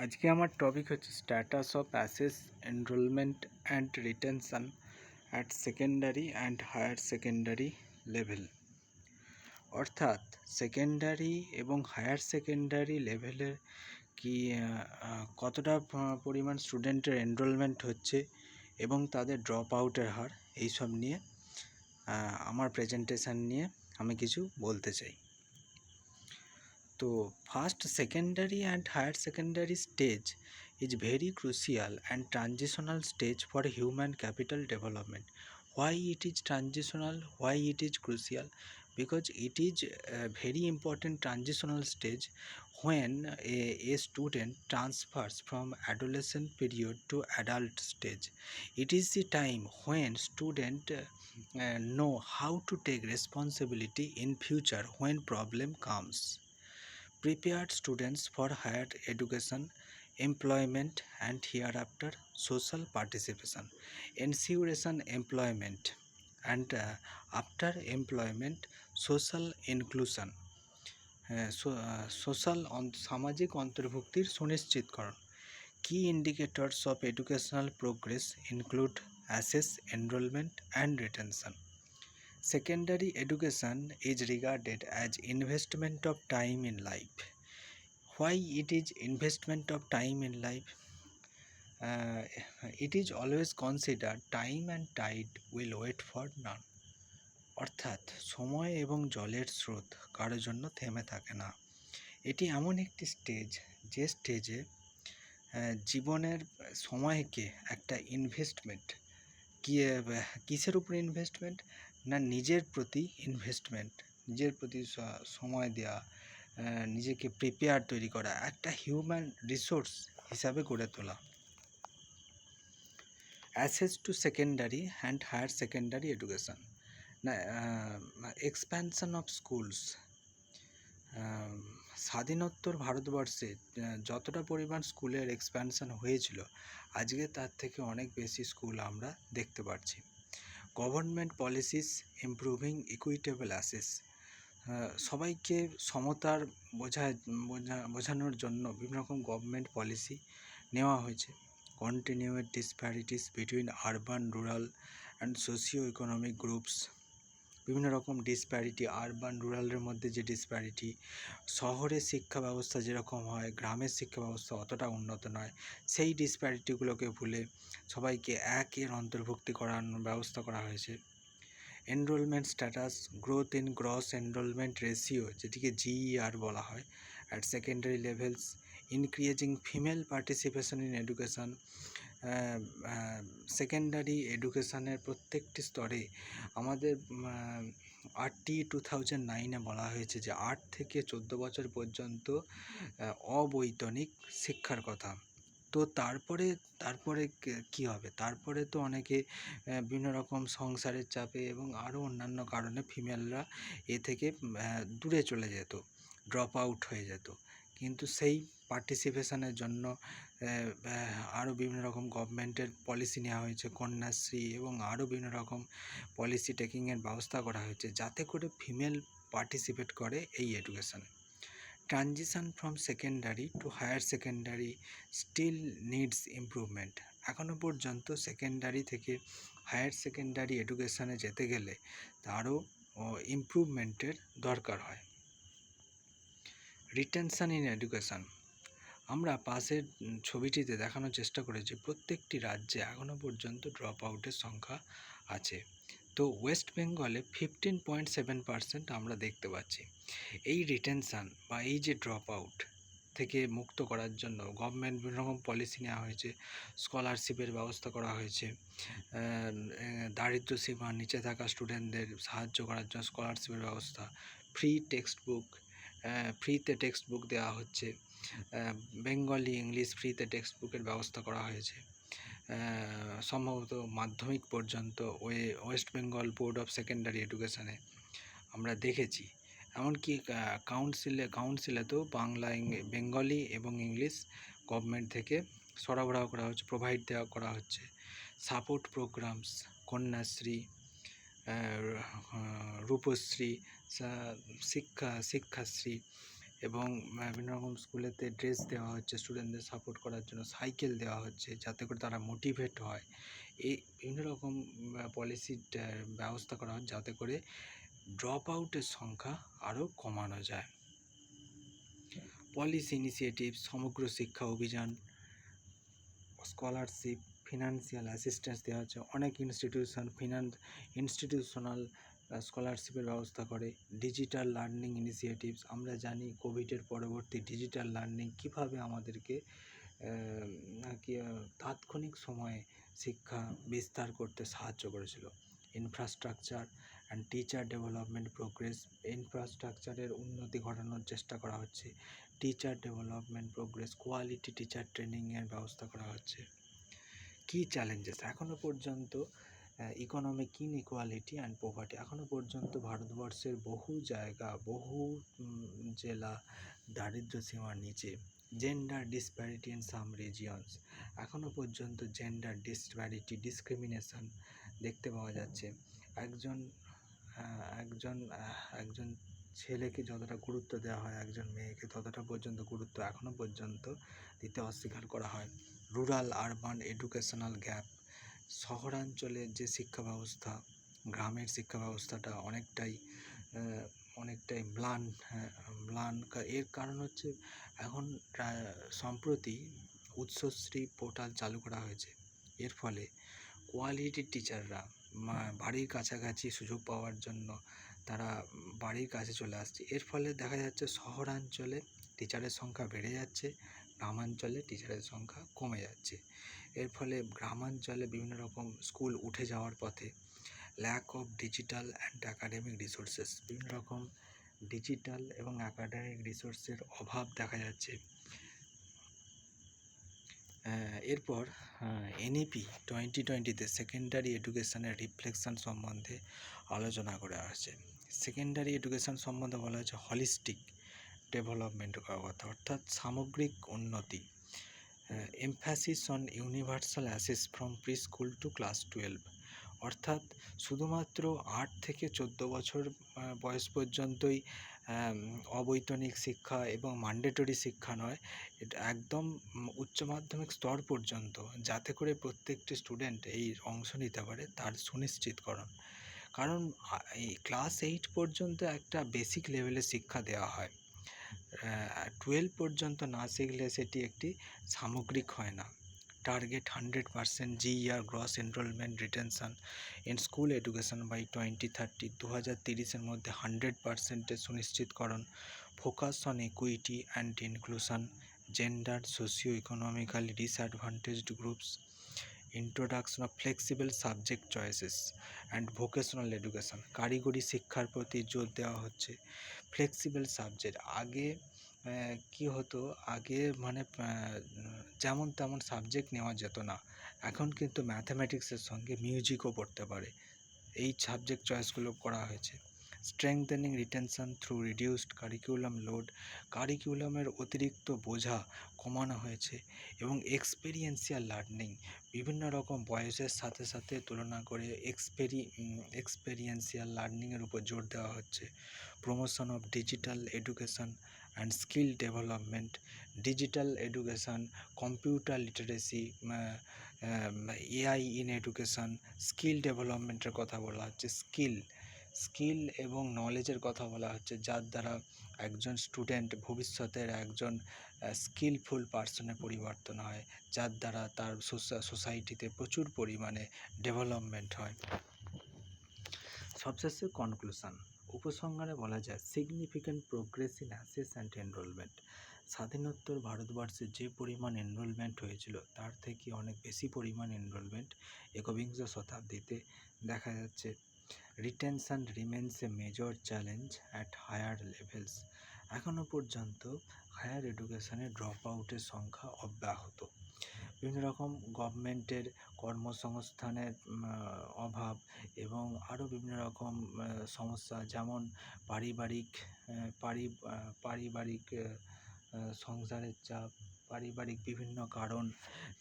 আজকে আমার টপিক হচ্ছে status of access enrolment and retention at secondary and higher secondary level. অর্থাৎ secondary এবং হায়ার সেকেন্ডারি লেভেলের কি কতটা পরিমাণ স্টুডেন্টের এনরোলমেন্ট হচ্ছে এবং তাদের ড্রপ আউটের হার, এইসব নিয়ে আমার প্রেজেন্টেশন নিয়ে আমি কিছু বলতে চাই। তো first secondary and higher secondary stage is very crucial and transitional stage for human capital development. Why it is transitional? Why it is crucial? Because it is a very important transitional stage when a student transfers from adolescent period to adult stage. It is the time when student know how to take responsibility in future when problem comes. Prepared students for higher education, employment, and hereafter social participation, ensuration employment, and after employment social inclusion, social সামাজিক অন্তর্ভুক্তির সুনিশ্চিতকরণ। Key indicators of educational progress include access, enrollment, and retention. Secondary education is regarded as investment of time in life. Why it is investment of time in life? It is always considered time and tide will wait for none. অর্থাৎ সময় এবং জলের স্রোত কারোর জন্য থেমে থাকে না। এটি এমন একটি স্টেজ, যে স্টেজে জীবনের সময়কে একটা ইনভেস্টমেন্ট, কিসের উপরে ইনভেস্টমেন্ট না, নিজের প্রতি ইনভেস্টমেন্ট, নিজের প্রতি সময় দেওয়া, নিজেকে প্রিপেয়ার তৈরি করা, একটা হিউম্যান রিসোর্স হিসাবে গড়ে তোলা। Access to secondary and higher secondary education, না এক্সপ্যানশন অফ স্কুলস। স্বাধীনোত্তর ভারতবর্ষে যতটা পরিমাণ স্কুলের এক্সপ্যানশন হয়েছিল, আজকে তার থেকে অনেক বেশি স্কুল আমরা দেখতে পাচ্ছি। Government policies improving equitable access, সবাইকে সমতার বোঝানোর জন্য বিভিন্ন রকম গভর্নমেন্ট পলিসি নেওয়া হয়েছে। Continued disparities between urban, rural and socio economic groups, বিভিন্ন রকম ডিসপ্যারিটি, আরবান রুরালের মধ্যে যে ডিসপ্যারিটি, শহরের শিক্ষা ব্যবস্থা যেরকম হয় গ্রামের শিক্ষা ব্যবস্থা অতটা উন্নত নয়, সেই ডিসপ্যারিটিগুলোকে ভুলে সবাইকে একের অন্তর্ভুক্তি করানোর ব্যবস্থা করা হয়েছে। Enrolment status, growth in gross enrolment ratio, যেটিকে GER বলা হয়, at secondary levels, increasing female participation in education. Secondary এডুকেশনের প্রত্যেকটি স্তরে আমাদের RT 2009-এ বলা হয়েছে যে 8 থেকে 14 বছর পর্যন্ত অবৈতনিক শিক্ষার কথা। তো তারপরে কি হবে? তারপরে তো অনেকে বিভিন্ন রকম সংসারের চাপে এবং আরও অন্যান্য কারণে ফিমেলরা এ থেকে দূরে চলে যেত, ড্রপ আউট হয়ে যেত। কিন্তু সেই পার্টিসিপেশনের জন্য আরও বিভিন্ন রকম গভর্নমেন্টের পলিসি নেওয়া হয়েছে, কন্যাশ্রী এবং আরও বিভিন্ন রকম পলিসি টেকিংয়ের ব্যবস্থা করা হয়েছে, যাতে করে ফিমেল পার্টিসিপেট করে এই এডুকেশানে। Transition from secondary to higher secondary still needs improvement. এখনও পর্যন্ত সেকেন্ডারি থেকে হায়ার সেকেন্ডারি এডুকেশানে যেতে গেলে তারও ইমপ্রুভমেন্টের দরকার হয়। রিটেনশন ইন এডুকেশান, আমরা পাশের ছবিটিতে দেখানোর চেষ্টা করেছি প্রত্যেকটি রাজ্যে এখনও পর্যন্ত ড্রপ আউটের সংখ্যা আছে। তো ওয়েস্ট বেঙ্গলে 15.7% আমরা দেখতে পাচ্ছি। এই রিটেনশান বা এই যে ড্রপ আউট থেকে মুক্ত করার জন্য গভর্নমেন্ট বিভিন্ন রকম পলিসি নেওয়া হয়েছে, স্কলারশিপের ব্যবস্থা করা হয়েছে, দারিদ্র্য সীমার নিচে থাকা স্টুডেন্টদের সাহায্য করার জন্য স্কলারশিপের ব্যবস্থা, ফ্রিতে টেক্সট বুক দেওয়া হচ্ছে, বেঙ্গলি ইংলিশ ফ্রিতে টেক্সট বুকের ব্যবস্থা করা হয়েছে। সম্ভবত মাধ্যমিক পর্যন্ত West Bengal board of secondary এডুকেশানে আমরা দেখেছি। এমনকি কাউন্সিলেতেও বাংলা, বেঙ্গলি এবং ইংলিশ গভর্নমেন্ট থেকে সরবরাহ করা হচ্ছে, করা হচ্ছে। সাপোর্ট প্রোগ্রামস, কন্যাশ্রী, রূপশ্রী, শিক্ষাশ্রী, এবং বিভিন্ন রকম স্কুলেতে ড্রেস দেওয়া হচ্ছে, স্টুডেন্টদের সাপোর্ট করার জন্য সাইকেল দেওয়া হচ্ছে যাতে করে তারা মোটিভেট হয়। এই বিভিন্ন রকম পলিসির ব্যবস্থা করা হয় যাতে করে ড্রপ আউটের সংখ্যা আরও কমানো যায়। পলিসি ইনিশিয়েটিভ, সমগ্র শিক্ষা অভিযান, স্কলারশিপ, ফিনান্সিয়াল অ্যাসিস্ট্যান্স দেওয়া হচ্ছে। অনেক ইনস্টিটিউশনাল স্কলারশিপের ব্যবস্থা করে। ডিজিটাল লার্নিং ইনিশিয়েটিভস, আমরা জানি কোভিডের পরবর্তী ডিজিটাল লার্নিং কীভাবে আমাদেরকে তাৎক্ষণিক সময়ে শিক্ষা বিস্তার করতে সাহায্য করেছিল। Infrastructure and teacher development progress, ইনফ্রাস্ট্রাকচারের উন্নতি ঘটানোর চেষ্টা করা হচ্ছে। Teacher development progress, quality teacher ট্রেনিংয়ের ব্যবস্থা করা হচ্ছে। কী চ্যালেঞ্জেস এখনও পর্যন্ত, ইকোনমিক ইনইকুয়ালিটি অ্যান্ড পভার্টি, এখনও পর্যন্ত ভারতবর্ষের বহু জায়গা, বহু জেলা দারিদ্র্য সীমার নিচে। Gender disparity in some regions, এখনও পর্যন্ত জেন্ডার ডিসপ্যারিটি, ডিসক্রিমিনেশন দেখতে পাওয়া যাচ্ছে। একজন একজন ছেলেকে যতটা গুরুত্ব দেওয়া হয় একজন মেয়েকে ততটা পর্যন্ত গুরুত্ব এখনও পর্যন্ত দিতে অস্বীকার করা হয়। রুরাল আরবান এডুকেশনাল গ্যাপ, শহরাঞ্চলের যে শিক্ষা ব্যবস্থা গ্রামের শিক্ষা ব্যবস্থাটা অনেকটাই ম্লান। এর কারণ হচ্ছে এখন সম্প্রতি উৎসশ্রী পোর্টাল চালু করা হয়েছে। এর ফলে কোয়ালিটি টিচাররা বাড়ির কাছাকাছি সুযোগ পাওয়ার জন্য তারা বাড়ির কাছে চলে আসছে। এর ফলে দেখা যাচ্ছে শহরাঞ্চলে টিচারের সংখ্যা বেড়ে যাচ্ছে, গ্রামাঞ্চলে টিচারের সংখ্যা কমে যাচ্ছে। এর ফলে গ্রামাঞ্চলে বিভিন্ন রকম স্কুল উঠে যাওয়ার পথে। Lack of digital and academic resources, বিভিন্ন রকম ডিজিটাল এবং অ্যাকাডেমিক রিসোর্সের অভাব দেখা যাচ্ছে। এরপর এনইপি 2020-তে সেকেন্ডারি এডুকেশনের রিফ্লেকশন সম্বন্ধে আলোচনা করে আসছে। সেকেন্ডারি এডুকেশন সম্বন্ধে বলা হয়েছে হলিস্টিক ডেভেলপমেন্ট করার কথা, অর্থাৎ সামগ্রিক উন্নতি। Emphasis on universal access from pre school to class 12, অর্থাৎ শুধুমাত্র 8 থেকে 14 বছর বয়স পর্যন্তই অবৈতনিক শিক্ষা এবং ম্যান্ডেটরি শিক্ষা নয়, এটা একদম উচ্চ মাধ্যমিক স্তর পর্যন্ত যাতে করে প্রত্যেকটি স্টুডেন্ট এই অংশ নিতে পারে তার সুনিশ্চিতকরণ। কারণ এই ক্লাস 8 পর্যন্ত একটা বেসিক লেভেলের শিক্ষা দেওয়া হয়, 12 পর্যন্ত না শিখলে সেটি একটি সামগ্রিক হয় না। Target 100% GER gross enrollment retention in school education by 2030, 2030-এর মধ্যে 100%-এর সুনিশ্চিতকরণ। Focus on equity and inclusion, gender, socio economically disadvantaged groups, introduction of flexible subject choices and vocational education, কারিগরি শিক্ষার প্রতি জোর দেওয়া হচ্ছে। ফ্লেক্সিবল সাবজেক্ট, আগে কি হতো, আগে যেমন তেমন সাবজেক্ট নেওয়া যেত না, এখন কিন্তু ম্যাথামেটিক্সের সঙ্গে মিউজিকও পড়তে পারে, এই সাবজেক্ট চয়েসগুলো করা হয়েছে। Strengthening retention through reduced curriculum load, কারিকুলামের অতিরিক্ত বোঝা কমানো হয়েছে। এবং এক্সপেরিয়েন্সিয়াল লার্নিং, বিভিন্ন রকম বয়সের সাথে সাথে তুলনা করে এক্সপেরিয়েন্সিয়াল লার্নিংয়ের উপর জোর দেওয়া হচ্ছে। Promotion of digital education and skill development, digital education, computer literacy, AI in education, skill ডেভেলপমেন্টের কথা বলা হচ্ছে। স্কিল এবং নলেজের কথা বলা হচ্ছে, যার দ্বারা একজন স্টুডেন্ট ভবিষ্যতের একজন স্কিলফুল পার্সনে পরিবর্তন হয়, যার দ্বারা তার সোসাইটিতে প্রচুর পরিমাণে ডেভেলপমেন্ট হয়। সবশেষে কনক্লুশন, উপসংহারে বলা যায় significant progress in access and enrollment, স্বাধীনোত্তর ভারতবর্ষে যে পরিমাণ এনরোলমেন্ট হয়েছিল তার থেকে অনেক বেশি পরিমাণ এনরোলমেন্ট একবিংশ শতাব্দীতে দেখা যাচ্ছে। Retention remains a major challenge at higher levels, এখনও পর্যন্ত হায়ার এডুকেশনে ড্রপ আউটের সংখ্যা অব্যাহত। বিভিন্ন রকম গভর্নমেন্টের কর্মসংস্থানের অভাব এবং আরও বিভিন্ন রকম সমস্যা, যেমন পারিবারিক সংসারের চাপ, পারিবারিক বিভিন্ন কারণ,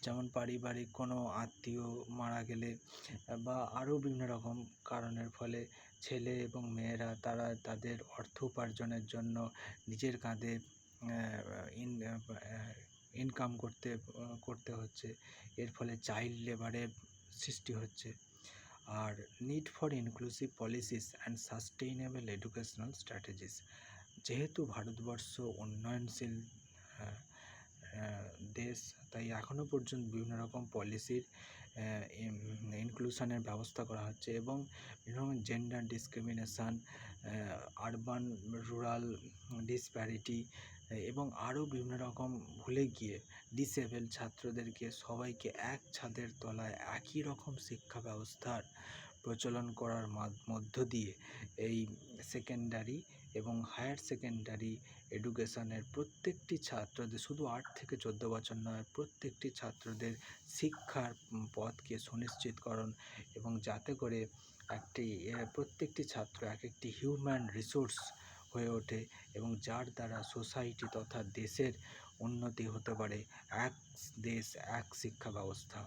যেমন পারিবারিক কোনো আত্মীয় মারা গেলে বা আরও বিভিন্ন রকম কারণের ফলে ছেলে এবং মেয়েরা তারা তাদের অর্থ উপার্জনের জন্য নিজের কাঁধে ইনকাম করতে হচ্ছে। এর ফলে চাইল্ড লেবারের সৃষ্টি হচ্ছে। আর need for inclusive policies and sustainable educational strategies, যেহেতু ভারতবর্ষ উন্নয়নশীল দেশ, তাই এখনও পর্যন্ত বিভিন্ন রকম পলিসির ইনক্লুশনের ব্যবস্থা করা হচ্ছে এবং বিভিন্ন রকম gender discrimination, urban rural disparity এবং আরও বিভিন্ন রকম ভুলে গিয়ে ডিসেবল ছাত্রদেরকে সবাইকে এক ছাদের তলায় একই রকম শিক্ষা ব্যবস্থার প্রচলন করার মধ্য দিয়ে এই সেকেন্ডারি এবং হায়ার সেকেন্ডারি এডুকেশনের প্রত্যেকটি ছাত্রদের, শুধু 8 থেকে 14 বছর নয়, প্রত্যেকটি ছাত্রদের শিক্ষার পথকে সুনিশ্চিতকরণ এবং যাতে করে প্রত্যেকটি ছাত্র এক একটি হিউম্যান রিসোর্স হয়ে ওঠে এবং যার দ্বারা সোসাইটি তথা দেশের উন্নতি হতে পারে। এক দেশ এক শিক্ষা ব্যবস্থা।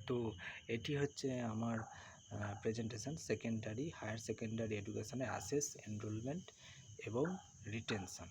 তো এটি হচ্ছে আমার প্রেজেন্টেশন সেকেন্ডারি হায়ার সেকেন্ডারি এডুকেশনে অ্যাসেস, এনরোলমেন্ট এবং রিটেনশন।